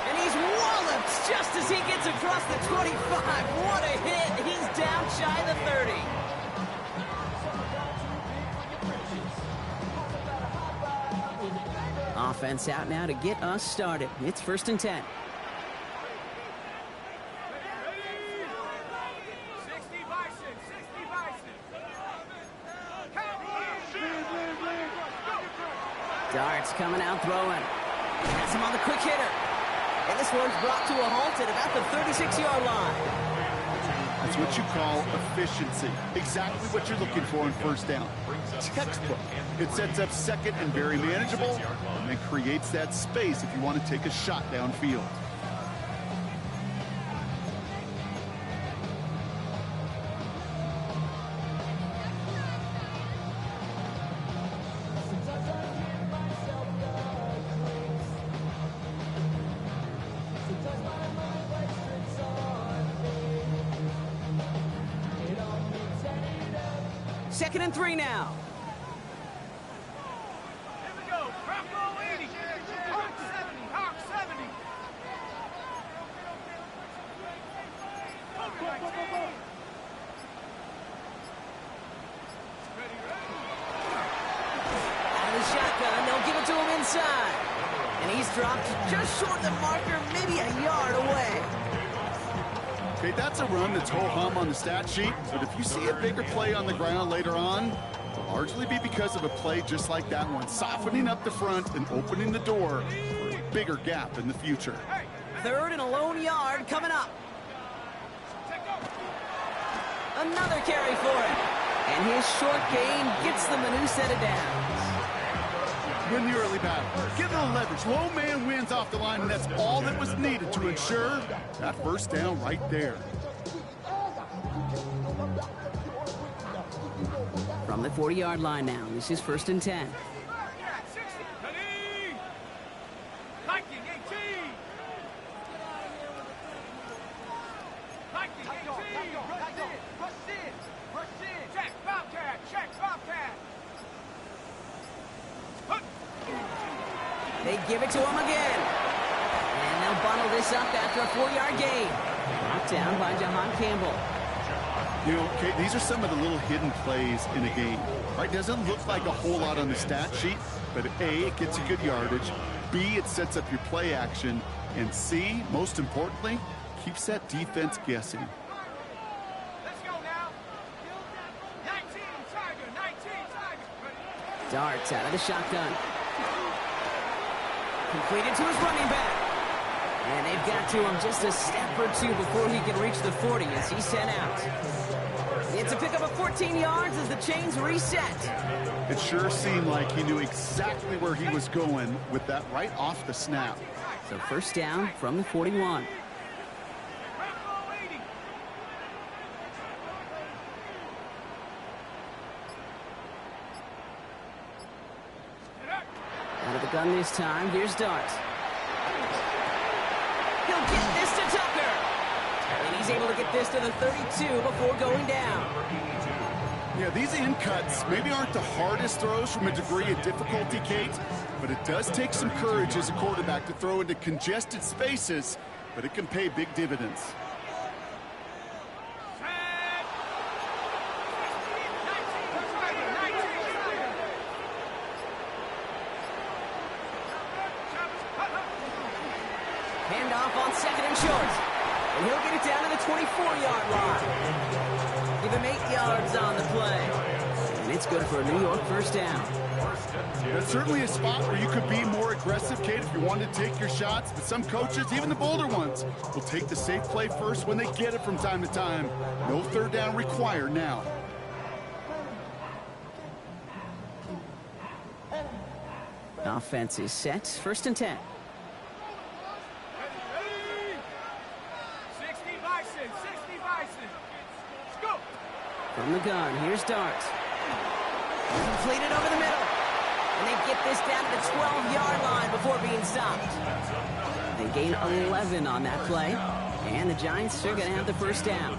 And he's walloped just as he gets across the 25. What a hit. He's down shy of the 30. Offense out now to get us started. It's 1st and 10. Darts coming out throwing. Has him on the quick hitter. And this one's brought to a halt at about the 36-yard line. That's what you call efficiency. Exactly what you're looking for in 1st down. Textbook. It sets up 2nd and very manageable, and then creates that space if you want to take a shot downfield. Second and 3 now. Here we go. Bravo 80. Hawk 70. Hawk 70. Out of the shotgun, they'll give it to him inside. And he's dropped just short of the marker, maybe a yard away. Okay, that's a run that's ho-hum on the stat sheet, but if you see a bigger play on the ground later on, it'll largely be because of a play just like that one, softening up the front and opening the door for a bigger gap in the future. 3rd and a lone yard coming up. Another carry for him. And his short gain gets them a new set of downs. Win the early battle. Give it a leverage. Low man wins off the line, and that's all that was needed to ensure that 1st down right there. From the 40-yard line now, this is 1st and 10. They give it to him again. And they'll bundle this up after a 4-yard gain. Knocked down by Jahan Campbell. You know, okay, these are some of the little hidden plays in a game. Right? Doesn't look like a whole lot on the stat sheet, but A, it gets you good yardage. B, it sets up your play action. And C, most importantly, keeps that defense guessing. Let's go now. 19 Tiger, 19 Tiger. Darts out of the shotgun. Completed to his running back. And they've got to him just a step or two before he can reach the 40 as he's sent out. It's a pickup of 14 yards as the chains reset. It sure seemed like he knew exactly where he was going with that right off the snap. So 1st down from the 41. Out of the gun this time, here's Dart. He'll get this to Tucker. And he's able to get this to the 32 before going down. Yeah, these in cuts maybe aren't the hardest throws from a degree of difficulty, Kate, but it does take some courage as a quarterback to throw into congested spaces, but it can pay big dividends. Handoff on 2nd and short. And he'll get it down to the 24-yard line. Give him 8 yards on the play. And it's good for a New York 1st down. That's certainly a spot where you could be more aggressive, Kate, if you wanted to take your shots. But some coaches, even the bolder ones, will take the safe play first when they get it from time to time. No 3rd down required now. Offense is set. 1st and 10. 60 Bison, 60 Bison. Let's go. From the gun, here's Dart. Completed over the middle. And they get this down to the 12-yard line before being stopped. They gain 11 on that play. And the Giants are going to have the 1st down.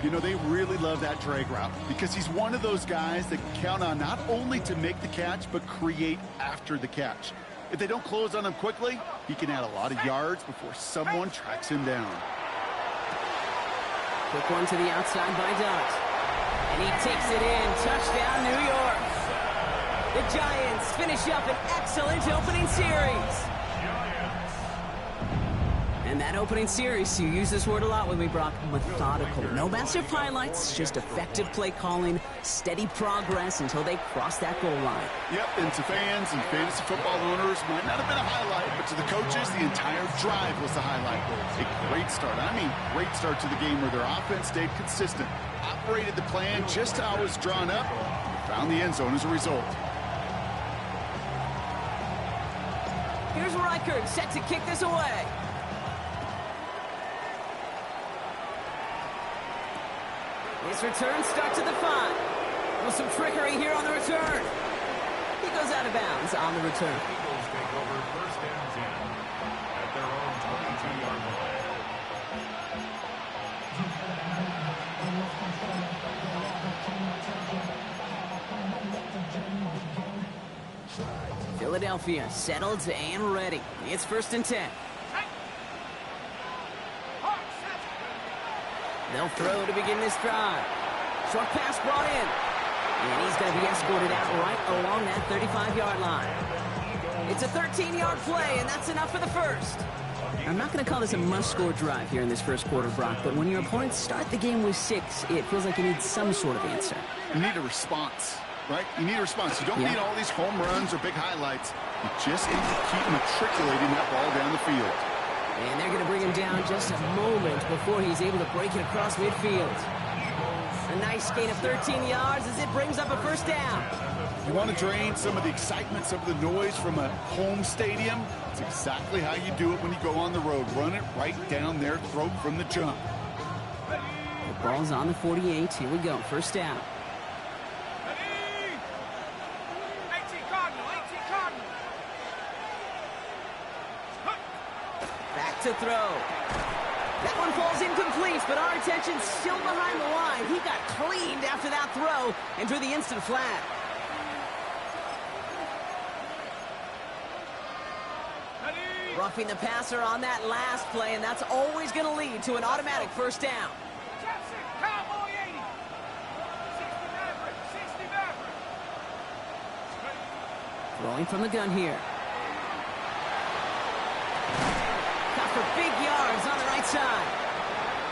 You know, they really love that drag route because he's one of those guys that can count on not only to make the catch, but create after the catch. If they don't close on him quickly, he can add a lot of yards before someone tracks him down. Quick one to the outside by Dart. And he takes it in. Touchdown, New York. The Giants finish up an excellent opening series. And that opening series, you use this word a lot with me, Brock, methodical. No massive highlights, just effective play calling, steady progress until they cross that goal line. Yep, and to fans and fantasy football owners, might not have been a highlight, but to the coaches, the entire drive was the highlight. A great start. I mean, great start to the game where their offense stayed consistent, operated the plan just how it was drawn up, and found the end zone as a result. Here's Reichert, set to kick this away. His return starts at the 5. With some trickery here on the return. He goes out of bounds on the return. Eagles take over first and 10 at their own 22-yard line. Philadelphia settled and ready. It's first and 10. They'll throw to begin this drive. Short pass brought in. And he's going to be escorted out right along that 35-yard line. It's a 13-yard play, and that's enough for the first. I'm not going to call this a must-score drive here in this first quarter, Brock, but when your opponents start the game with 6, it feels like you need some sort of answer. You need a response, right? You need a response. You don't need all these home runs or big highlights. You just need to keep matriculating that ball down the field. And they're going to bring him down just a moment before he's able to break it across midfield. A nice gain of 13 yards as it brings up a first down. You want to drain some of the excitement, some of the noise from a home stadium? It's exactly how you do it when you go on the road. Run it right down their throat from the jump. The ball's on the 48. Here we go. First down. To throw. That one falls incomplete, but our attention's still behind the line. He got cleaned after that throw and drew the instant flag. Roughing the passer on that last play, and that's always going to lead to an automatic first down. Cowboy 80. 60 Maverick. 60 Maverick. Throwing from the gun here. For big yards on the right side.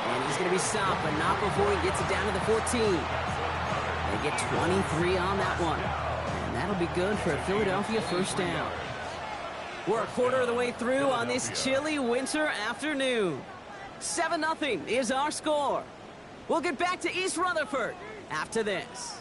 And he's going to be stopped, but not before he gets it down to the 14. They get 23 on that one. And that'll be good for a Philadelphia first down. We're a quarter of the way through on this chilly winter afternoon. 7-0 is our score. We'll get back to East Rutherford after this.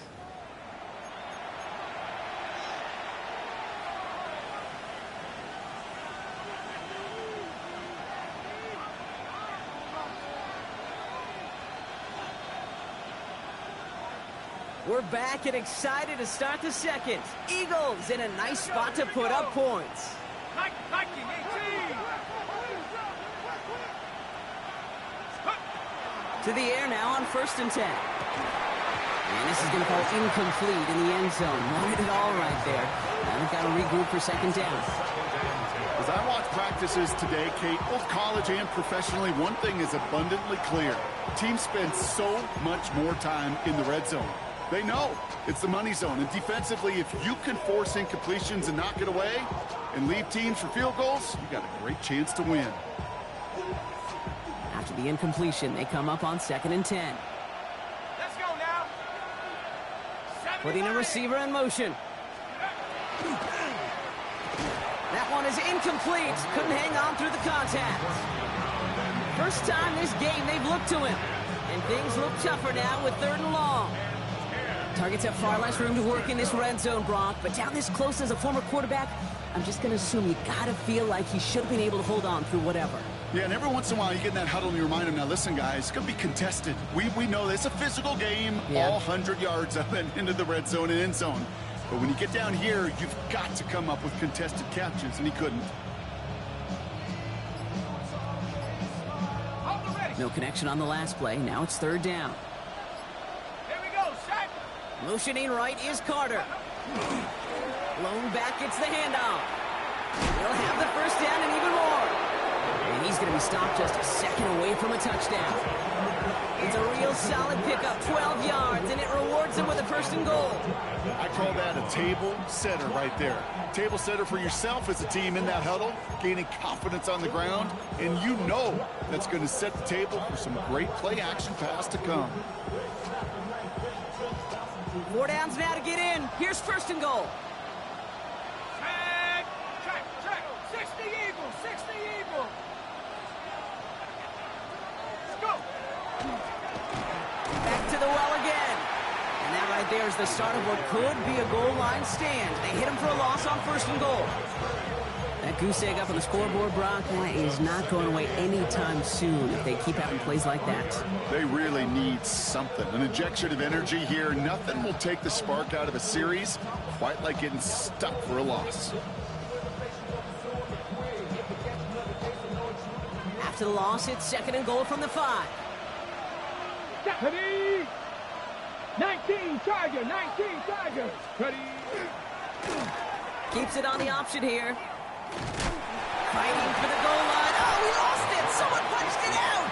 We're back and excited to start the second. Eagles in a nice spot to put up points. To the air now on first and 10. And this is going to fall incomplete in the end zone. Wanted it all right there. Now they've got to regroup for second down. As I watch practices today, Kate, both college and professionally, one thing is abundantly clear. Teams spend so much more time in the red zone. They know it's the money zone. And defensively, if you can force incompletions and knock it away and leave teams for field goals, you got a great chance to win. After the incompletion, they come up on second and 10. Let's go now. Putting a receiver in motion. That one is incomplete. Couldn't hang on through the contact. First time this game they've looked to him. And things look tougher now with third and long. Targets have far less room to work in this red zone, Brock. But down this close as a former quarterback, I'm just going to assume you got to feel like he should have been able to hold on through whatever. Yeah, and every once in a while you get in that huddle and you remind him, now listen, guys, it's going to be contested. We know this. It's a physical game, all 100 yards up and into the red zone and end zone. But when you get down here, you've got to come up with contested catches, and he couldn't. No connection on the last play. Now it's third down. Here we go, set. Motioning right is Carter. Lone back gets the handoff. He'll have the first down and even more. And he's going to be stopped just a second away from a touchdown. It's a real solid pickup, 12 yards, and it rewards him with a first and goal. I call that a table setter right there. Table setter for yourself as a team in that huddle, gaining confidence on the ground, and you know that's going to set the table for some great play-action pass to come. 4 downs now to get in. Here's first and goal. Check. 60 Eagles, 60 Eagles. Let's go. Back to the well again. And that right there is the start of what could be a goal line stand. They hit him for a loss on first and goal. That goose egg up on the scoreboard, Brock, is not going away anytime soon if they keep having plays like that. They really need something. An injection of energy here. Nothing will take the spark out of a series quite like getting stuck for a loss. After the loss, it's second and goal from the 5. Ready? 19 Charger, 19 Charger. Ready? Keeps it on the option here. Fighting for the goal line. Oh, he lost it. Someone punched it out.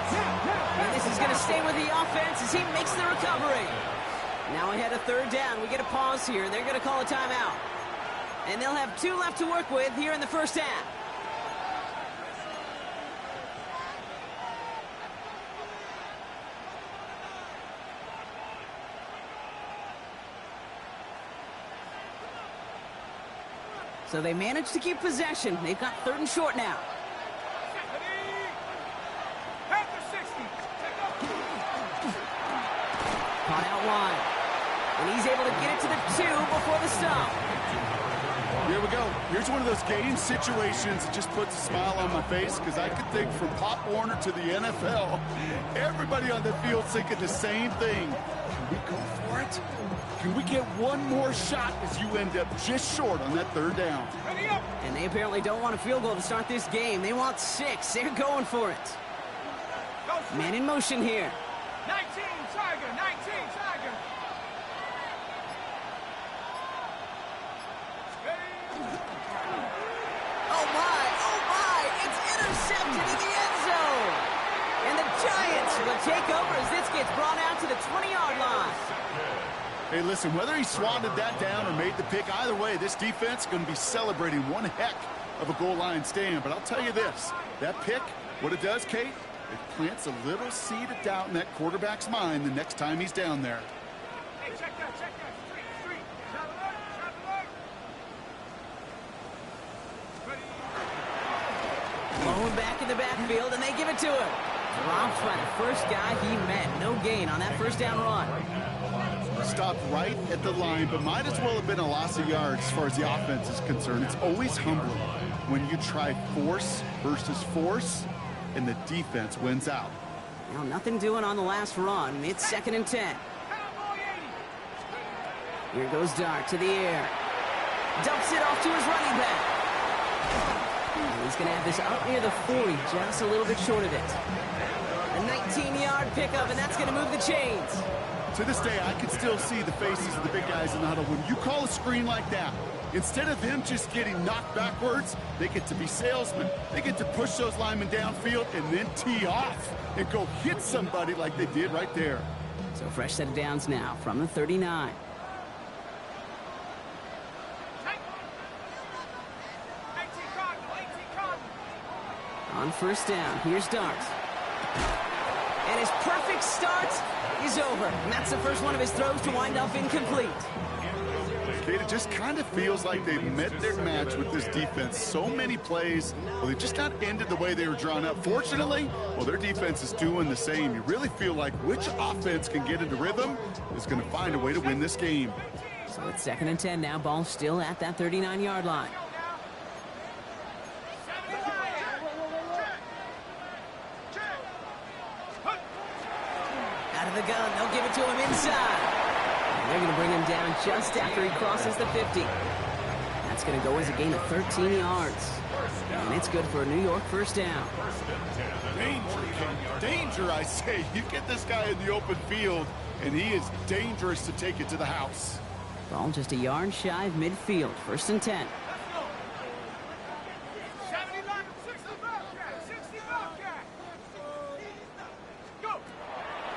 And this is going to stay with the offense as he makes the recovery. Now ahead of third down. We get a pause here. They're going to call a timeout. And they'll have 2 left to work with here in the first half. So they managed to keep possession. They've got third and short now. Caught out wide. And he's able to get it to the 2 before the stop. Here we go. Here's one of those game situations that just puts a smile on my face because I could think from Pop Warner to the NFL, everybody on the field thinking the same thing. Can we go for it? Can we get one more shot as you end up just short on that third down? And they apparently don't want a field goal to start this game. They want 6. They're going for it. Man in motion here. 19 Tiger, 19 Tiger. Oh my, it's intercepted in the end zone. And the Giants will take over as this gets brought out to the 20-yard line. Hey, listen, whether he swatted that down or made the pick, either way, this defense is going to be celebrating one heck of a goal line stand. But I'll tell you this, that pick, what it does, Kate, it plants a little seed of doubt in that quarterback's mind the next time he's down there. Hey, check that. Street. Traveler. Blown back in the backfield, and they give it to him. Dropped by the first guy he met. No gain on that first down run. Stopped right at the line, but might as well have been a loss of yards as far as the offense is concerned. It's always humbling when you try force versus force, and the defense wins out. Well, nothing doing on the last run. It's second and 10. Here goes Dart to the air. Dumps it off to his running back. And he's going to have this up near the 40, just a little bit short of it. A 19-yard pickup, and that's going to move the chains. To this day, I can still see the faces of the big guys in the huddle. When you call a screen like that, instead of them just getting knocked backwards, they get to be salesmen. They get to push those linemen downfield and then tee off and go hit somebody like they did right there. So fresh set of downs now from the 39. On first down, here's Dart. And his perfect start is over. And that's the first one of his throws to wind up incomplete. Kate, it just kind of feels like they've met their match with this defense. So many plays, well, they just not ended the way they were drawn up. Fortunately, well, their defense is doing the same. You really feel like which offense can get into rhythm is going to find a way to win this game. So it's second and 10 now. Ball still at that 39-yard line. Out of the gun, they'll give it to him inside. And they're going to bring him down just after he crosses the 50. That's going to go as a gain of 13 yards. And it's good for a New York first down. Danger, I say. You get this guy in the open field, and he is dangerous to take it to the house. Ball just a yard shy of midfield. First and 10.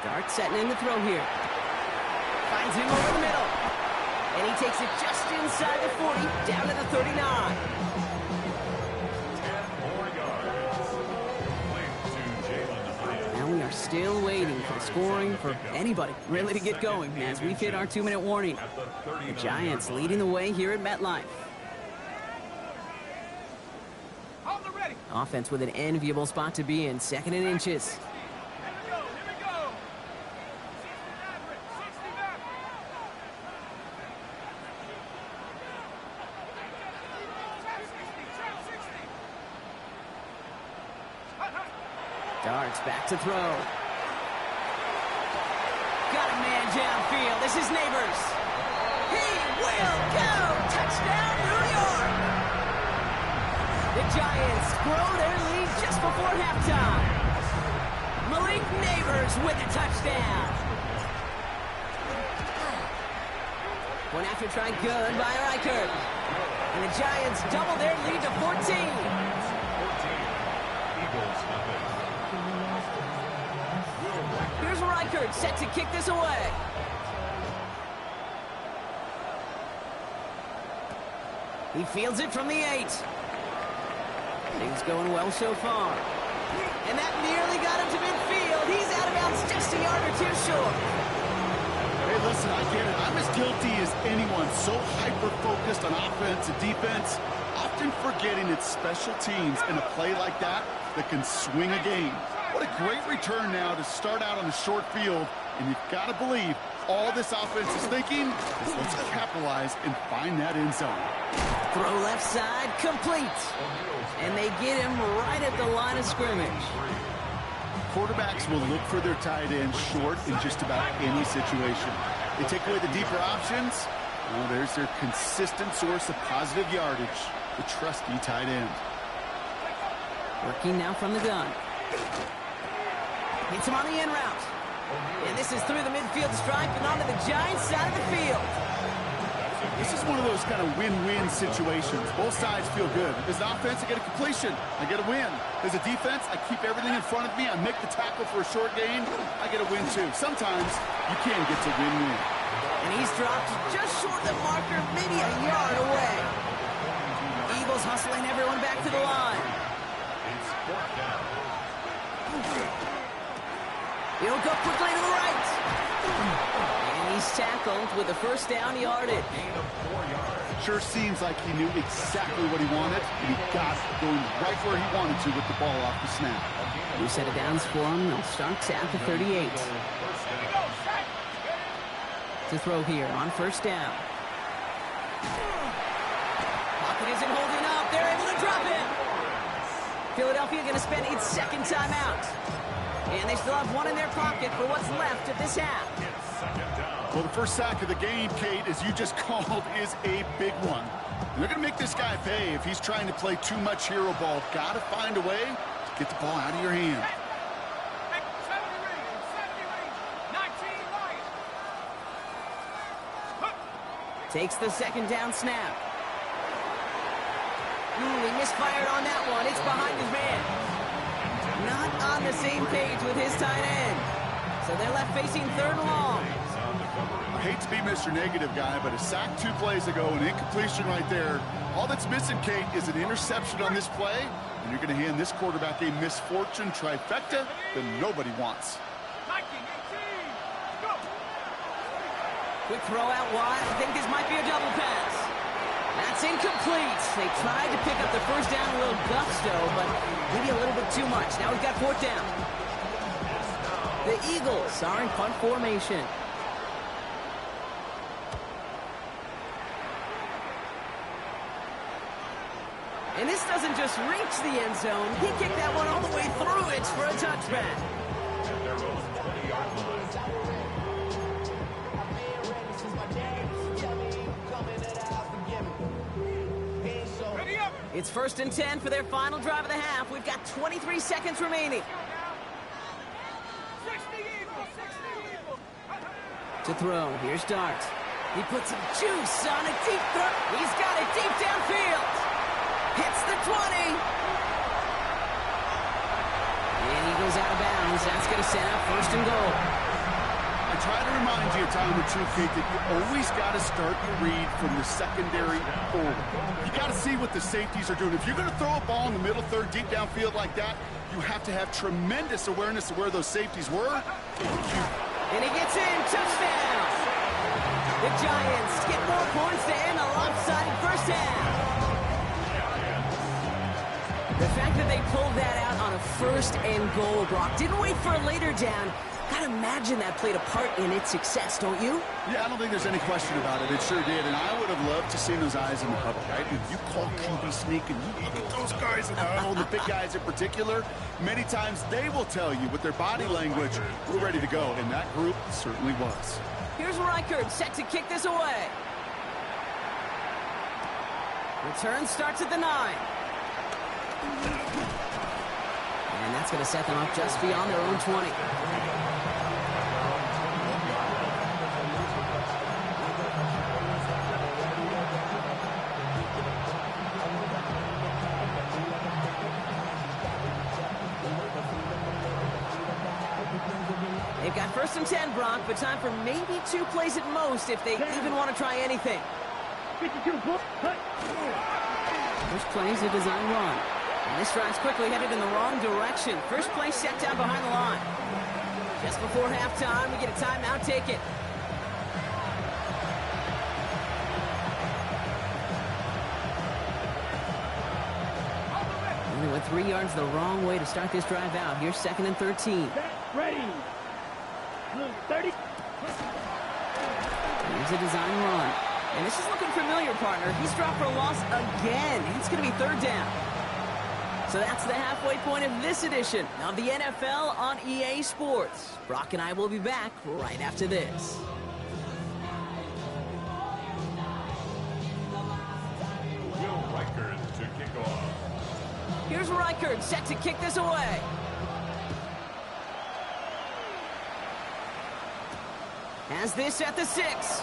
Dart setting in the throw here. Finds him over the middle. And he takes it just inside the 40, down to the 39. 10 more yards. Complete to Jalen Hyatt. Now we are still waiting for the scoring for anybody really to get going as we've hit our 2-minute warning. The Giants leading the way here at MetLife. On the ready. Offense with an enviable spot to be in, 2nd and inches. Here we go. Here we go. 60 Maverick. 60 Maverick. Trap 60. Hut, hut. Darts back to throw. Got a man downfield. This is Neighbors. He will go. Touchdown, New York. The Giants grow their lead just before halftime. Malik Neighbors with a touchdown. One after try good by Reichert. And the Giants double their lead to 14. 14. Eagles have it. Here's Reichert set to kick this away. He fields it from the 8. Things going well so far. And that nearly got him to midfield. He's out of bounds just a yard or 2 short. Hey, listen, I get it. I'm as guilty as anyone. So hyper-focused on offense and defense, often forgetting it's special teams in a play like that can swing a game. What a great return now to start out on the short field. And you've got to believe all this offense is thinking is let's capitalize and find that end zone. Throw left side, complete. And they get him right at the line of scrimmage. Quarterbacks will look for their tight end short in just about any situation. They take away the deeper options. Well, there's their consistent source of positive yardage, the trusty tight end. Working now from the gun. Hits him on the in route. And this is through the midfield stripe and onto the Giants side of the field. This is one of those kind of win-win situations. Both sides feel good. As an offense, I get a completion. I get a win. As a defense, I keep everything in front of me. I make the tackle for a short gain. I get a win, too. Sometimes you can get to win-win. And he's dropped just short of the marker, maybe a yard away. Eagles hustling everyone back to the line. It's 4th down. He'll go quickly to the right. And he's tackled with a first down yardage. Gain of 4 yards. Sure seems like he knew exactly what he wanted, and he got it going right where he wanted to with the ball off the snap. New set of downs for him. They'll start at the 38. To throw here on first down. Pocket isn't holding up. They're able to drop it. Philadelphia going to spend its 2nd timeout. And they still have one in their pocket for what's left of this half. It's 2nd down. Well, the first sack of the game, Kate, as you just called, is a big one. And they're going to make this guy pay if he's trying to play too much hero ball. Got to find a way to get the ball out of your hand. 70 range. 19 Lions. Takes the 2nd down snap. He misfired on that one. It's behind his man. Not on the same page with his tight end. So they're left facing 3rd and long. I hate to be Mr. Negative guy, but a sack 2 plays ago, an incompletion right there. All that's missing, Kate, is an interception on this play, and you're going to hand this quarterback a misfortune trifecta that nobody wants. 19, 18. Go. Quick throw out wide. I think this might be a double pass. That's incomplete. They tried to pick up the first down a little gusto, but maybe a little bit too much. Now we've got 4th down. The Eagles are in punt formation. And this doesn't just reach the end zone. He kicked that one all the way through it for a touchback. At their own 20-yard line. Ready up. It's 1st and 10 for their final drive of the half. We've got 23 seconds remaining. 60 Eagles. 60 Eagles. To throw, here's Dart. He puts some juice on a deep throw. He's got it deep downfield. Hits the 20. And he goes out of bounds. That's going to set up 1st and goal. I try to remind you time or two, Kate, that you always got to start your read from the secondary forward. You got to see what the safeties are doing. If you're going to throw a ball in the middle third, deep downfield like that, you have to have tremendous awareness of where those safeties were. And he gets in. Touchdown. The Giants get more points to end a lopsided first half. The fact that they pulled that out on a 1st and goal, Brock, didn't wait for a later down. Gotta imagine that played a part in its success, don't you? Yeah, I don't think there's any question about it. It sure did, and I would have loved to see those eyes in the huddle, right? When you call QB sneak and you look at those guys in the huddle, the big guys in particular, many times they will tell you with their body language, we're ready to go, and that group certainly was. Here's Reichert set to kick this away. Return starts at the 9. And that's going to set them up just beyond their own 20. They've got 1st and 10, Brock, but time for maybe 2 plays at most if they even want to try anything. First play is a design run. And this drive's quickly headed in the wrong direction. First play set down behind the line. Just before halftime, we get a timeout. Take it. Only went 3 yards the wrong way to start this drive out. Here's 2nd and 13. Ready. 30. Here's a design run. And this is looking familiar, partner. He's dropped for a loss again. It's going to be 3rd down. So that's the halfway point of this edition of the NFL on EA Sports. Brock and I will be back right after this. Will Reichert to kick off. Here's Reichert set to kick this away. Has this at the 6.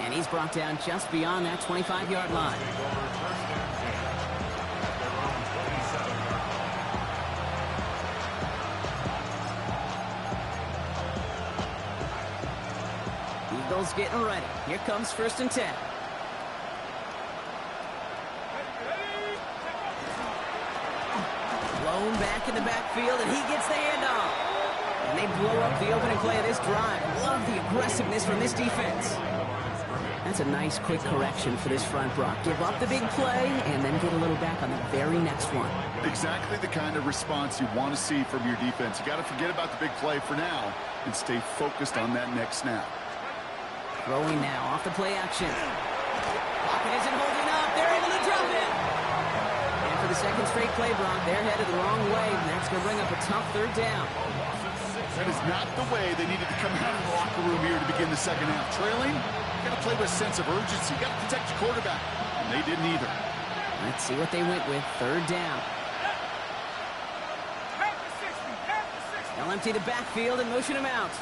And he's brought down just beyond that 25-yard line. Eagles getting ready. Here comes 1st and 10. Blown back in the backfield, and he gets the handoff. And they blow up the opening play of this drive. Love the aggressiveness from this defense. That's a nice, quick correction for this front, Brock. Give up the big play and then get a little back on the very next one. Exactly the kind of response you want to see from your defense. You got to forget about the big play for now and stay focused on that next snap. Throwing now off the play action. Pocket isn't holding up. They're able to drop it. And for the 2nd straight play, Brock, they're headed the wrong way. And that's going to bring up a tough 3rd down. That is not the way they needed to come out of the locker room here to begin the 2nd half. Trailing, you got to play with a sense of urgency. You got to protect your quarterback. And they didn't either. Let's see what they went with. 3rd down. They'll empty the backfield and motion him out.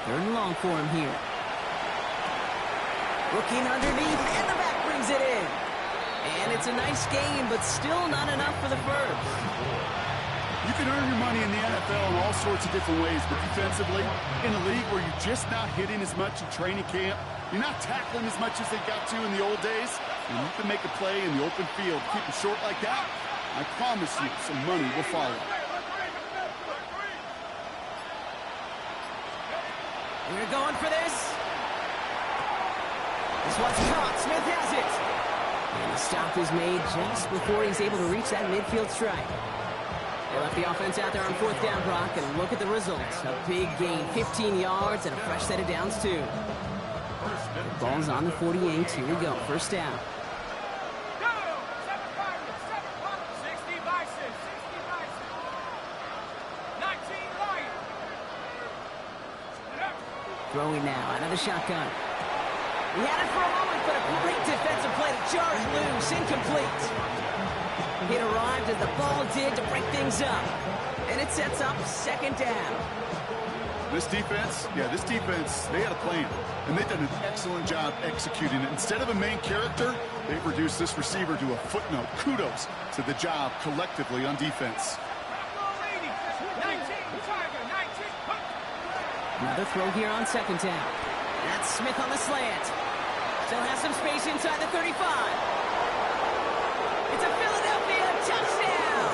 3rd and long for him here. Looking underneath, and the back brings it in. And it's a nice game, but still not enough for the first. You can earn your money in the NFL in all sorts of different ways, but defensively, in a league where you're just not hitting as much in training camp, you're not tackling as much as they got to in the old days, and you can make a play in the open field, keep it short like that, I promise you some money will follow. We're going for this. This one's caught. Smith has it. And the stop is made just before he's able to reach that midfield strike. They left the offense out there on 4th down, Brock, and look at the results. A big gain, 15 yards, and a fresh set of downs, too. The ball's on the 48. Here we go. 1st down. Throwing now out of the shotgun. He had it for a moment, but a great defensive play to jar it loose. Incomplete. It arrived as the ball did to break things up. And it sets up 2nd down. This defense, they had a plan. And they've done an excellent job executing it. Instead of a main character, they've reduced this receiver to a footnote. Kudos to the job collectively on defense. Another throw here on second down. That's Smith on the slant. Still has some space inside the 35. It's a Philadelphia touchdown!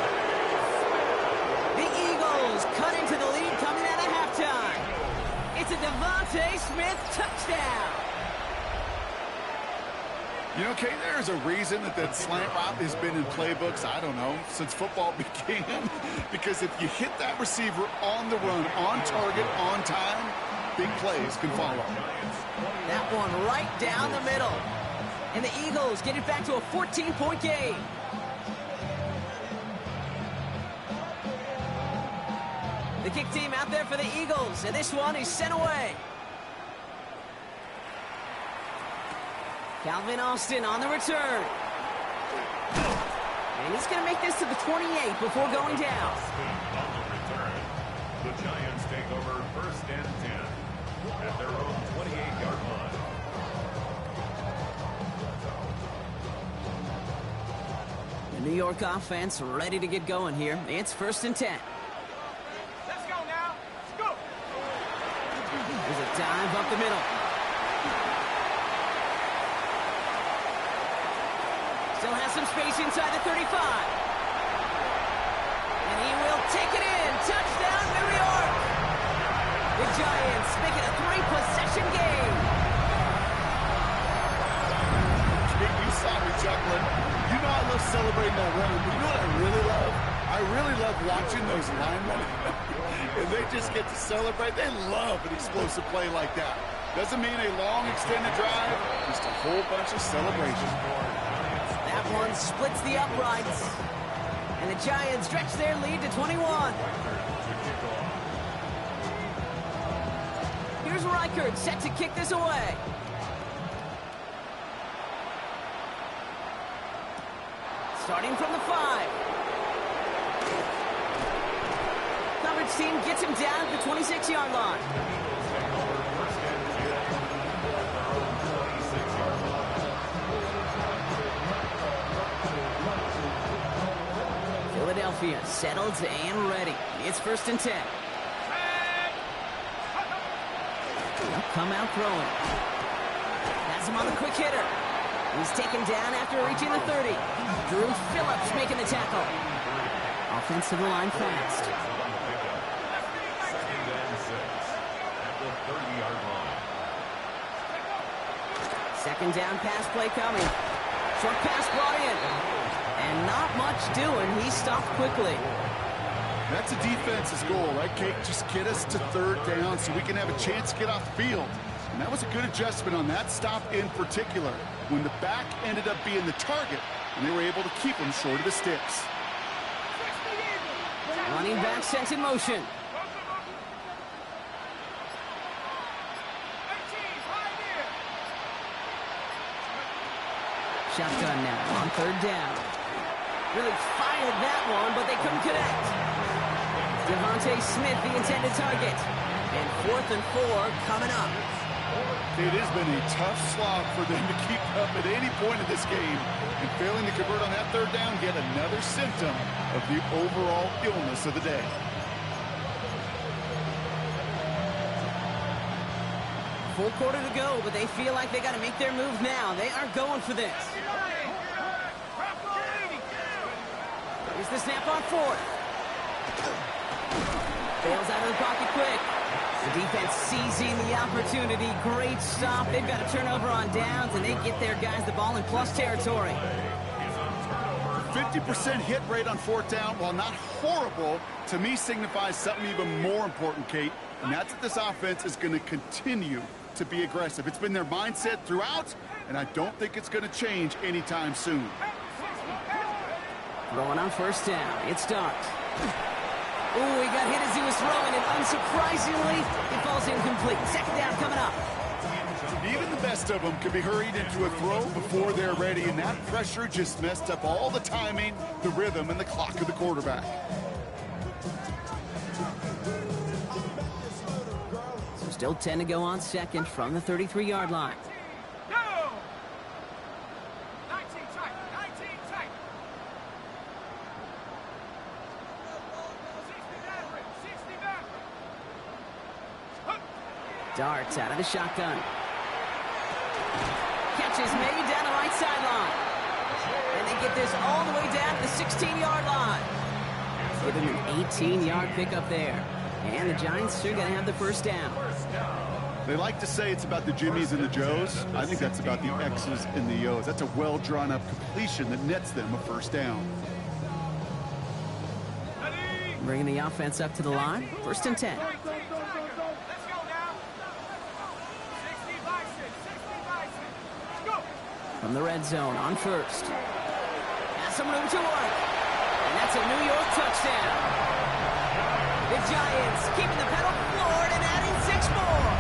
The Eagles cut into the lead coming out of halftime. It's a Devontae Smith touchdown! You know, Kate, there's a reason that slant route has been in playbooks, I don't know, since football began. Because if you hit that receiver on the run, on target, on time, big plays can follow. That one right down the middle. And the Eagles get it back to a 14-point game. The kick team out there for the Eagles, and this one is sent away. Calvin Austin on the return. And he's going to make this to the 28 before going down. On the return, the Giants take over first and 10 at their own 28-yard line. The New York offense ready to get going here. It's first and 10. Let's go now. Let's go. There's a dive up the middle. Still has some space inside the 35. And he will take it in. Touchdown, New York. The Giants make it a 3-possession game. You saw me chuckling. You know I love celebrating that run, but you know what I really love? I really love watching those linemen. And they just get to celebrate. They love an explosive play like that. Doesn't mean a long extended drive, just a whole bunch of celebration. That one splits the uprights. And the Giants stretch their lead to 21. Here's Reichert set to kick this away. Starting from the 5. Coverage team gets him down at the 26-yard line. Philadelphia settled and ready. It's first and 10. They'll come out throwing. Has him on the quick hitter. He's taken down after reaching the 30. Drew Phillips making the tackle. Offensive line fast. Second and 6 at the 30-yard line. Second down pass play coming. Short pass brought in. And not much doing. He stopped quickly. That's a defense's goal, right, Kate? Just get us to third down so we can have a chance to get off the field. And that was a good adjustment on that stop in particular, when the back ended up being the target, and they were able to keep him short of the sticks. Running back sent in motion. Shotgun now on third down. Really fired that one, but they couldn't connect. Devontae Smith, the intended target. And 4th and 4 coming up. It has been a tough slog for them to keep up at any point in this game. And failing to convert on that third down, yet another symptom of the overall illness of the day. Full quarter to go, but they feel like they got to make their move now. They are going for this. Here's the snap on 4th. Fails out of the pocket quick. The defense seizing the opportunity. Great stop. They've got a turnover on downs, and they get their guys the ball in plus territory. 50% hit rate on 4th down, while not horrible, to me signifies something even more important, Kate. And that's that this offense is going to continue to be aggressive. It's been their mindset throughout, and I don't think it's going to change anytime soon. Throwing on first down. It starts. Ooh, he got hit as he was throwing, and unsurprisingly, it falls incomplete. Second down coming up. Even the best of them can be hurried into a throw before they're ready, and that pressure just messed up all the timing, the rhythm, and the clock of the quarterback. So still 10 to go on second from the 33-yard line. No! 19 tight. 19 tight. 60 back. 60 back. Darts out of the shotgun. Catch is made down the right sideline. And they get this all the way down to the 16-yard line. Give him an 18-yard pickup there. And the Giants are going to have the first down. They like to say it's about the Jimmies and the Joes. I think that's about the X's and the O's. That's a well-drawn-up completion that nets them a first down. Bringing the offense up to the line. First and 10. Let's go now. 60 by 6. 60 by 6. Let's go. From the red zone on first. Has some room to work. And that's a New York touchdown. The Giants keeping the pedal forward and adding 6 more.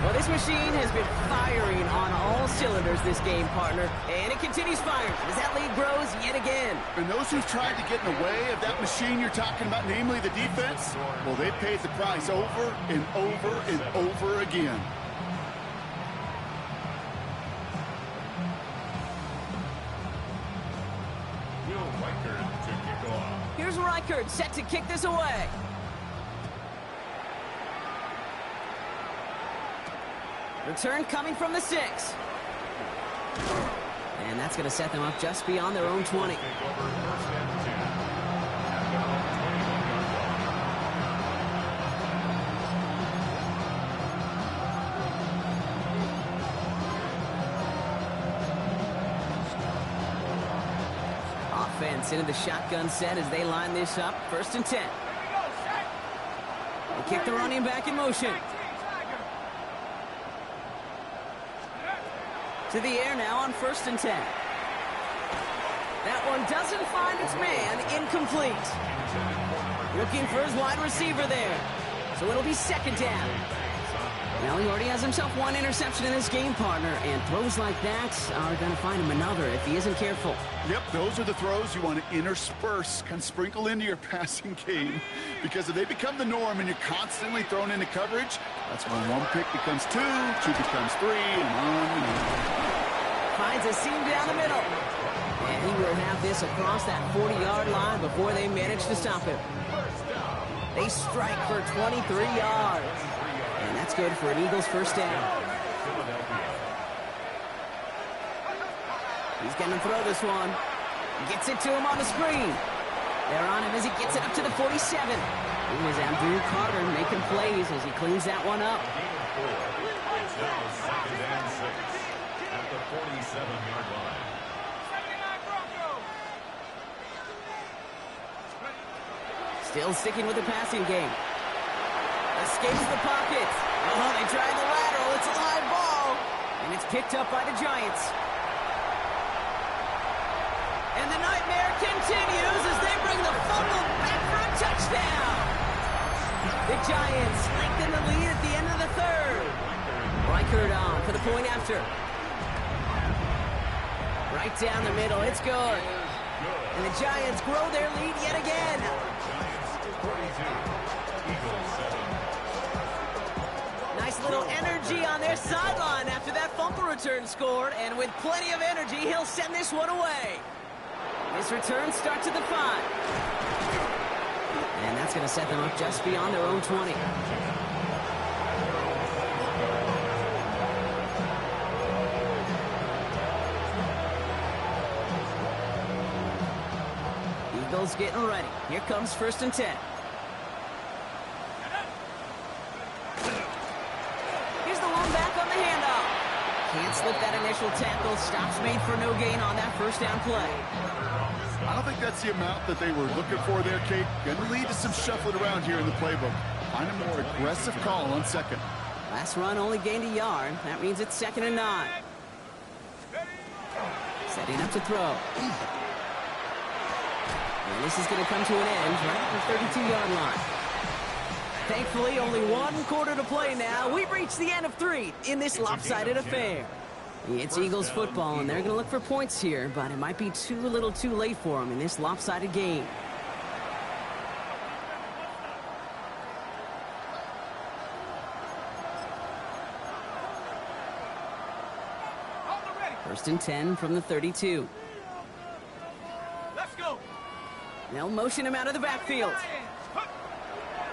Well, this machine has been firing on all cylinders this game, partner. And it continues firing as that lead grows yet again. And those who've tried to get in the way of that machine you're talking about, namely the defense, well, they've paid the price over and over and over again. Here's Reichert set to kick this away. Return coming from the 6. And that's going to set them up just beyond their own 20. Offense into the shotgun set as they line this up. First and 10. They kick the running back in motion. To the air now on first and 10. That one doesn't find its man. Incomplete. Looking for his wide receiver there. So it'll be second down. Well, he already has himself one interception in this game, partner, and throws like that are going to find him another if he isn't careful. Yep, those are the throws you want to intersperse, kind of sprinkle into your passing game, because if they become the norm and you're constantly thrown into coverage, that's when one pick becomes 2, 2 becomes 3, and on and on. Finds a seam down the middle. And he will have this across that 40-yard line before they manage to stop him. They strike for 23 yards. And that's good for an Eagles first down. He's going to throw this one. Gets it to him on the screen. They're on him as he gets it up to the 47. Here's Abdul Carter making plays as he cleans that one up. It's now second and 6 at the 47-yard line. Still sticking with the passing game. Escapes the pocket. Oh, they try the lateral. It's a live ball. And it's picked up by the Giants. And the nightmare continues as they bring the fumble back for a touchdown. The Giants lengthen the lead at the end of the third. Reichert on for the point after. Right down the middle. It's good. And the Giants grow their lead yet again. Giants 42, Eagles 7. Nice little energy on their sideline after that fumble return scored, and with plenty of energy, he'll send this one away. This return starts at the 5. And that's going to set them up just beyond their own 20. Eagles getting ready. Here comes first and 10. Back on the handoff. Can't slip that initial tackle. Stops made for no gain on that first down play. I don't think that's the amount that they were looking for there, Kate. Going to lead to some shuffling around here in the playbook. Find a more aggressive call on second. Last run only gained a yard. That means it's second and 9. Setting up to throw. And this is going to come to an end right at the 32-yard line. Thankfully, only one quarter to play now. We've reached the end of 3 in this lopsided affair. It's Eagles football, and they're going to look for points here, but it might be too little too late for them in this lopsided game. First and 10 from the 32. Let's go. They'll motion him out of the backfield.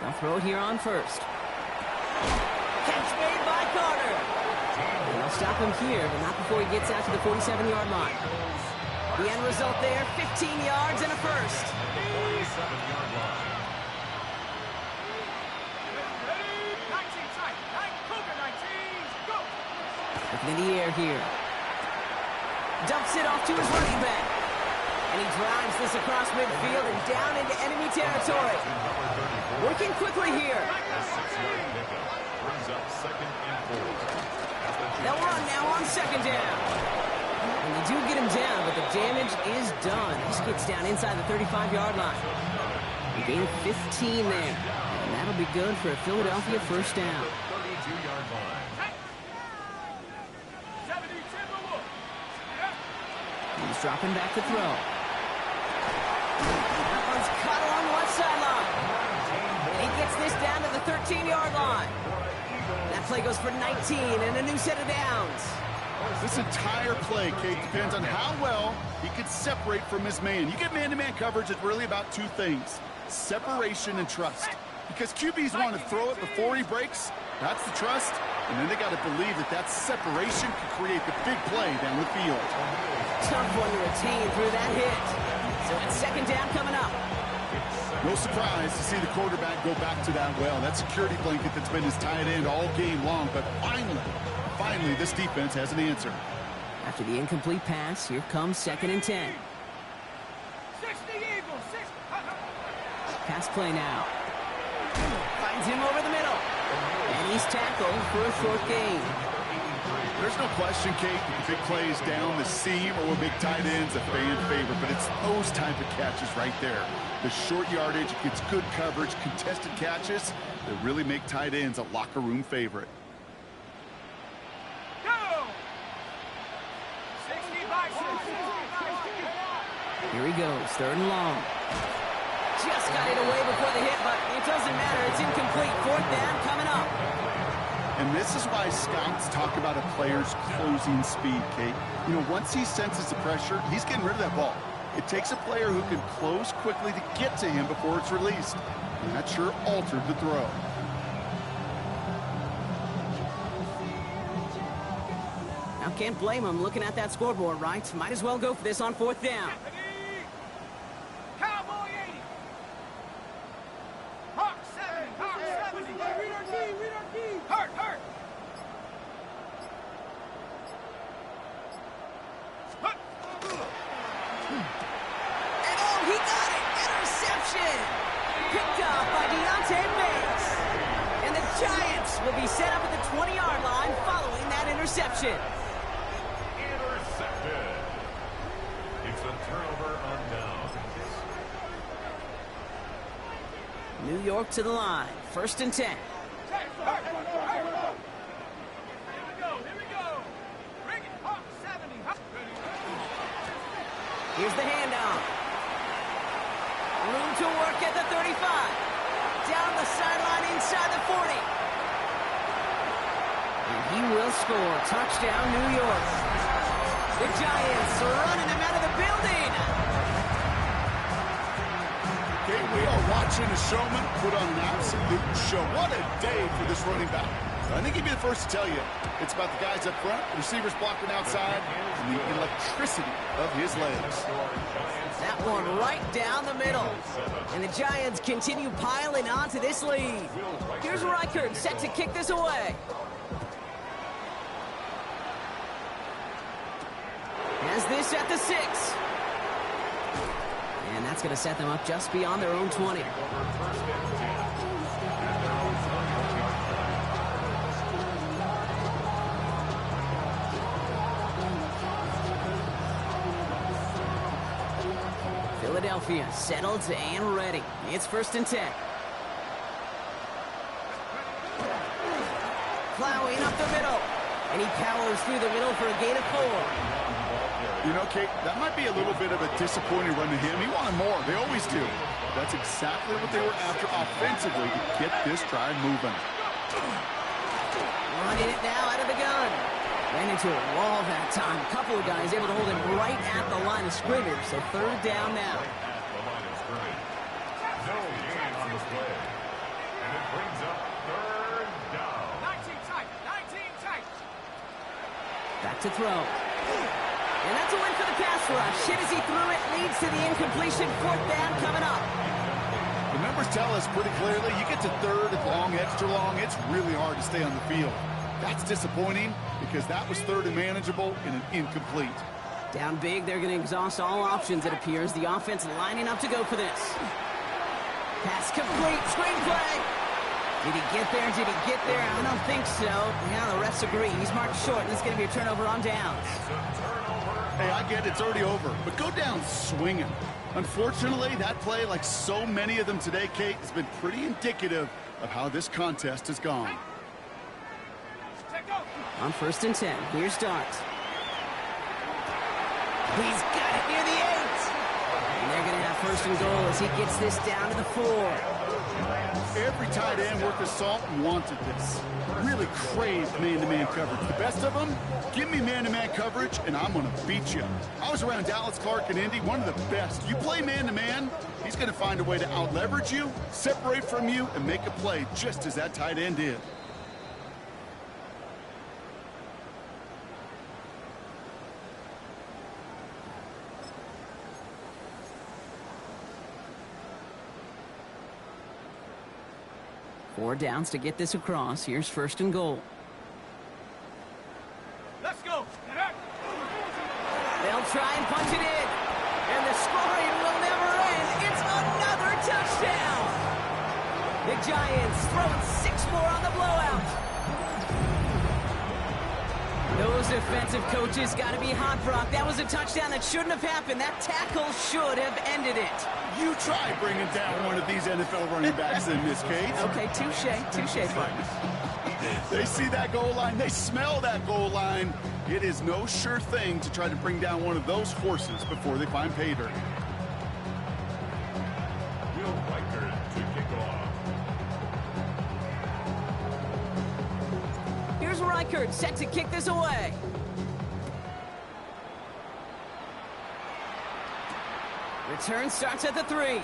They'll throw it here on first. stop him here, but not before he gets out to the 47-yard line. The end result there, 15 yards and a first. 47-yard line. 19 tight. 19, go! Looking in the air here. Dumps it off to his running back. And he drives this across midfield and down into enemy territory. Working quickly here. A 6-yard pickup brings up 2nd and 4. They'll run now on 2nd down. And they do get him down, but the damage is done. This gets down inside the 35-yard line. He gained 15 there. And that'll be good for a Philadelphia first down. 32-yard line. 70 Timberwolves. He's dropping back to throw. That one's caught along the left sideline. And he gets this down to the 13-yard line. That play goes for 19 and a new set of downs. This entire play, Kate, depends on how well he can separate from his man. You get man-to-man coverage, it's really about two things: separation and trust. Because QBs want to throw it before he breaks. That's the trust. And then they got to believe that that separation can create the big play down the field. Tough one to retain through that hit. So it's 2nd down coming up. No surprise to see the quarterback go back to that well. That security blanket that's been his tight end all game long. But finally, this defense has an answer. After the incomplete pass, here comes 2nd and 10. 60 Eagles. 6. Pass play now. Finds him over the middle. And he's tackled for a short gain. There's no question, Kate, big plays down the seam or big tight ends a fan favorite, but it's those type of catches right there. The short yardage, gets good coverage, contested catches that really make tight ends a locker room favorite. Go! 60 by 6. Here he goes, 3rd and long. Just got it away before the hit, but it doesn't matter. It's incomplete. 4th down coming up. And this is why scouts talk about a player's closing speed, Kate. You know, once he senses the pressure, he's getting rid of that ball. It takes a player who can close quickly to get to him before it's released. And that sure altered the throw. Now, can't blame him looking at that scoreboard, right? Might as well go for this on 4th down. Cowboy 80. Hawk 70. Hawk 70. Read our key. Read our key. Hurt. And oh, he got it! Interception! Picked off by Deontay Bates. And the Giants will be set up at the 20-yard line following that interception. Intercepted. It's a turnover on downs. New York to the line. 1st and 10. Here we go. Bring it. Hawk 70. Here's the handoff. Room to work at the 35. Down the sideline inside the 40. And he will score. Touchdown, New York. The Giants are running him out of the building. Okay, we are watching a showman put on an absolute show. What a day for this running back. I think he'd be the first to tell you it's about the guys up front, receivers blocking outside, and the electricity of his legs. That one right down the middle. And the Giants continue piling onto this lead. Here's Reichert set to kick this away. Has this at the 6. And that's going to set them up just beyond their own 20. Philadelphia settled and ready. It's 1st and 10. Plowing up the middle. And he powers through the middle for a gain of 4. You know, Kate, that might be a little bit of a disappointing run to him. He wanted more. They always do. That's exactly what they were after offensively to get this drive moving. Running it now out of the gun. Ran into a wall that time. A couple of guys able to hold him right at the line of scrimmage. So 3rd down now. At the line of scrimmage. No gain on the play. And it brings up 3rd down. 19 tight. 19 tight. back to throw. And that's a win for the pass rush. Hit as he threw it, leads to the incompletion. 4th down coming up. The numbers tell us pretty clearly, you get to 3rd and long, extra long, it's really hard to stay on the field. That's disappointing because that was 3rd and manageable and an incomplete. Down big, they're going to exhaust all options, it appears. The offense lining up to go for this. Pass complete, screenplay. Did he get there? Did he get there? I don't think so. Yeah, the refs agree. He's marked short, and this is going to be a turnover on downs. Hey, I get it, it's already over, but go down swinging. Unfortunately, that play, like so many of them today, Kate, has been pretty indicative of how this contest has gone. On 1st and 10, here's Dart. He's got it near the 8. And they're going to have 1st and goal as he gets this down to the 4. Every tight end worth his salt wanted this. Really craved man-to-man coverage. The best of them, give me man-to-man coverage, and I'm going to beat you. I was around Dallas Clark and Indy, one of the best. You play man-to-man, he's going to find a way to out-leverage you, separate from you, and make a play just as that tight end did. Four downs to get this across. Here's 1st and goal. Let's go. They'll try and punch it in. And the scoring will never end. It's another touchdown. The Giants throwing 6 more on the blowout. Those defensive coaches got to be hot, Brock. That was a touchdown that shouldn't have happened. That tackle should have ended it. You try bringing down one of these NFL running backs in this case. Okay, touche, partner. They see that goal line. They smell that goal line. It is no sure thing to try to bring down one of those horses before they find pay dirt. Will Riker to kick off. Here's Reichert, set to kick this away. Return starts at the 3.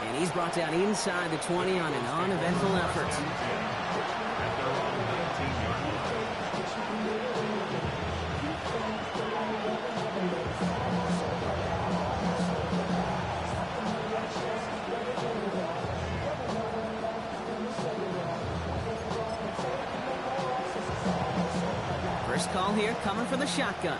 And he's brought down inside the 20 on an uneventful effort. At their own 19-yard line. First call here coming from the shotgun.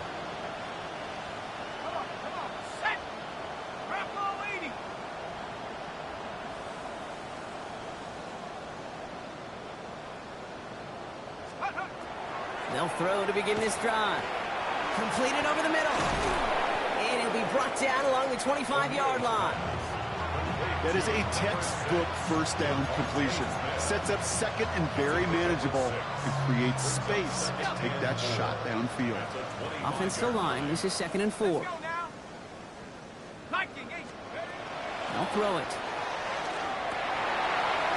They'll throw to begin this drive. Completed over the middle. And it'll be brought down along the 25-yard line. That is a textbook 1st down completion. Sets up 2nd and very manageable and creates space to take that shot downfield. Offensive line, this is 2nd and 4. They'll throw it.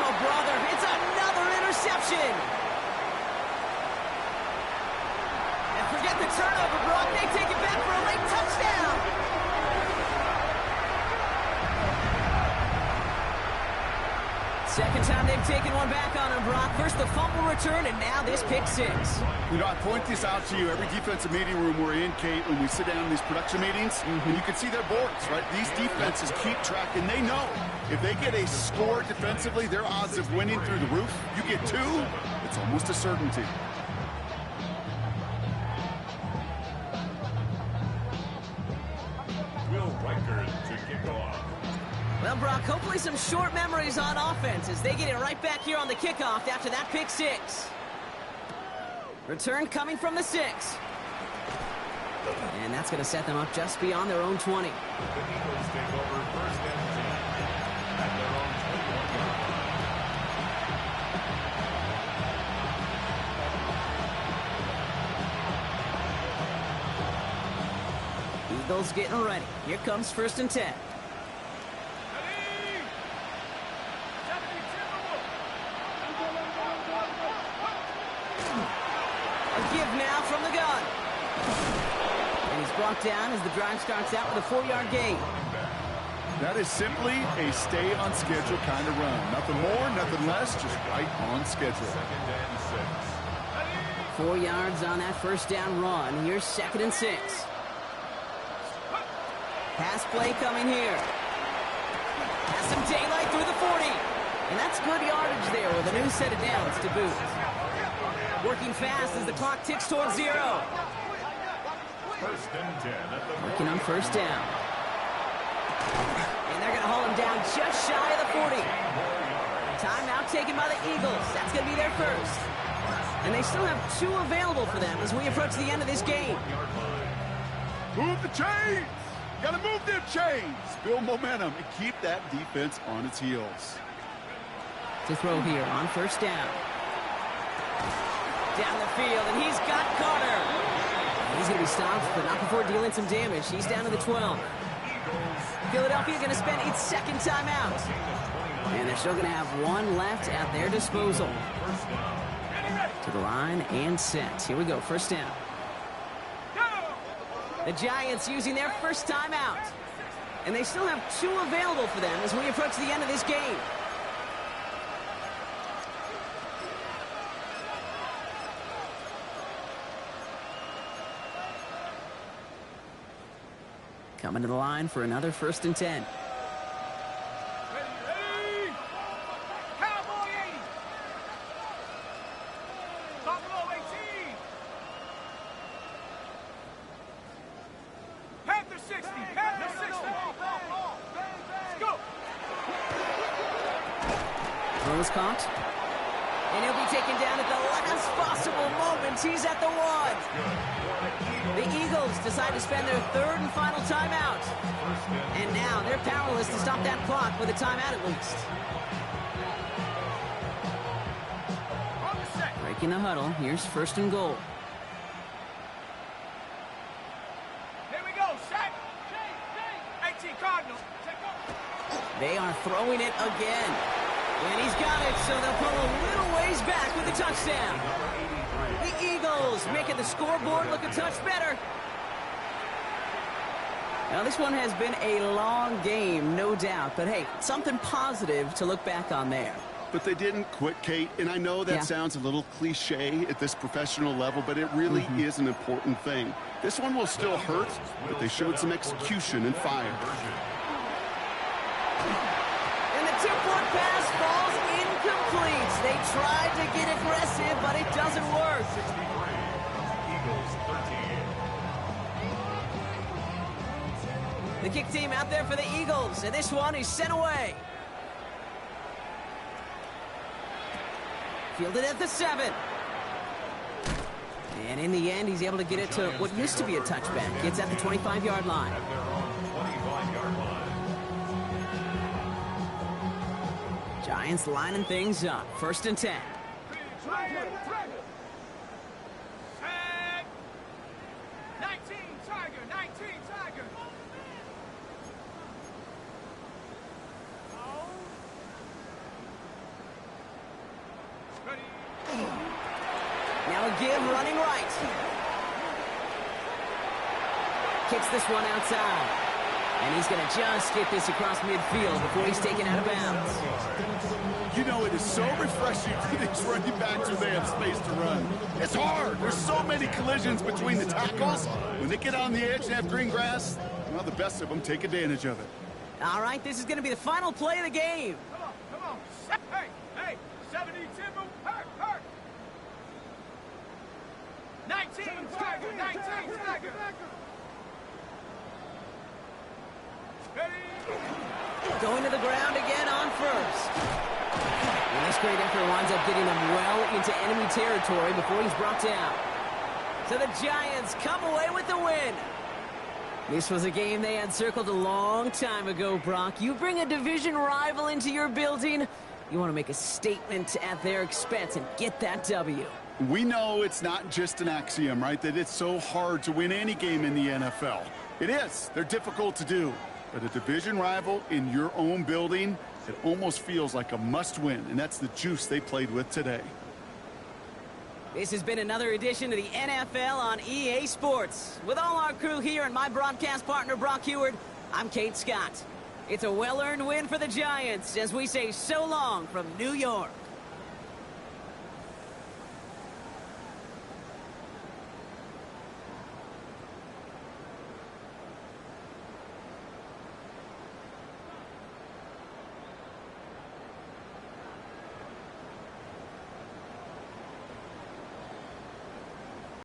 Oh, brother, it's another interception. Forget the turnover, Brock. They take it back for a late touchdown. Second time they've taken one back on him, Brock. First the fumble return, and now this pick 6. You know, I point this out to you every defensive meeting room we're in, Kate, when we sit down in these production meetings, and you can see their boards, right? These defenses keep track, and they know if they get a score defensively, their odds of winning through the roof. You get 2, it's almost a certainty. Well, Brock, hopefully some short memories on offense as they get it right back here on the kickoff after that pick 6. Return coming from the 6. And that's going to set them up just beyond their own 20. The Eagles take over 1st and 10 at their own 21 yard line. Eagles getting ready. Here comes 1st and 10. Now from the gun. And he's brought down as the drive starts out with a 4-yard gain. That is simply a stay on schedule kind of run. Nothing more, nothing less, just right on schedule. 2nd and 6. 4 yards on that first down run. Here's 2nd and 6. Pass play coming here. Has some daylight through the 40. And that's good yardage there with a new set of downs to boot. Working fast as the clock ticks towards 0. 1st and 10 at the Working on first down. And they're going to hold him down just shy of the 40. Timeout taken by the Eagles. That's going to be their first. And they still have 2 available for them as we approach the end of this game. Move the chains! Gotta move their chains! Build momentum and keep that defense on its heels. To throw here on first down. Down the field, and he's got Carter. He's going to be stopped, but not before dealing some damage. He's down to the 12. Philadelphia going to spend its 2nd timeout. And they're still going to have 1 left at their disposal. To the line and set. Here we go, first down. The Giants using their first timeout. And they still have 2 available for them as we approach the end of this game. Coming to the line for another 1st and 10. Ready? Cowboy 80. Buffalo 18. Panther 60. Panther 60. Let's go. Throw is caught. And he'll be taken down at the last possible moment. He's at the 1. The Eagles decide to spend their 3rd and final timeout. And now they're powerless to stop that clock with a timeout at least. On the set. Breaking the huddle. Here's 1st and goal. Here we go. Set. 18 Cardinals. Take over. They are throwing it again. And he's got it, so they'll pull a little ways back with the touchdown. The Eagles making the scoreboard look a touch better. Now, this one has been a long game, no doubt. But, hey, something positive to look back on there. But they didn't quit, Kate, and I know that sounds a little cliche at this professional level, but it really is an important thing. This one will still hurt, but they showed some execution and fire. And the tip-point pass falls incomplete. They tried to get aggressive, but it doesn't work. Eagles 13. The kick team out there for the Eagles, and this one is sent away. Fielded at the 7. And in the end, he's able to get it to what used to be a touchback. It's at the 25-yard line. At their own 25-yard line. Giants lining things up. 1st and 10. Set. 19 Tiger. 19 Tiger. Ready. Now a give running right. Kicks this one outside. And he's going to just get this across midfield before he's taken out of bounds. You know, it is so refreshing for these running backs when they have space to run. It's hard. There's so many collisions between the tackles. When they get on the edge and have green grass, well, the best of them take advantage of it. All right, this is going to be the final play of the game. Come on. Hey, 70 Timber. Hurt. 19 Tiger. 19 Tiger. Ready. Going to the ground again on first. And this great effort winds up getting them well into enemy territory before he's brought down. So the Giants come away with the win. This was a game they had circled a long time ago, Brock. You bring a division rival into your building, you want to make a statement at their expense and get that W. We know it's not just an axiom, right, that it's so hard to win any game in the NFL. It is. They're difficult to do. But a division rival in your own building, it almost feels like a must-win, and that's the juice they played with today. This has been another edition of the NFL on EA Sports. With all our crew here and my broadcast partner, Brock Heward, I'm Kate Scott. It's a well-earned win for the Giants as we say so long from New York.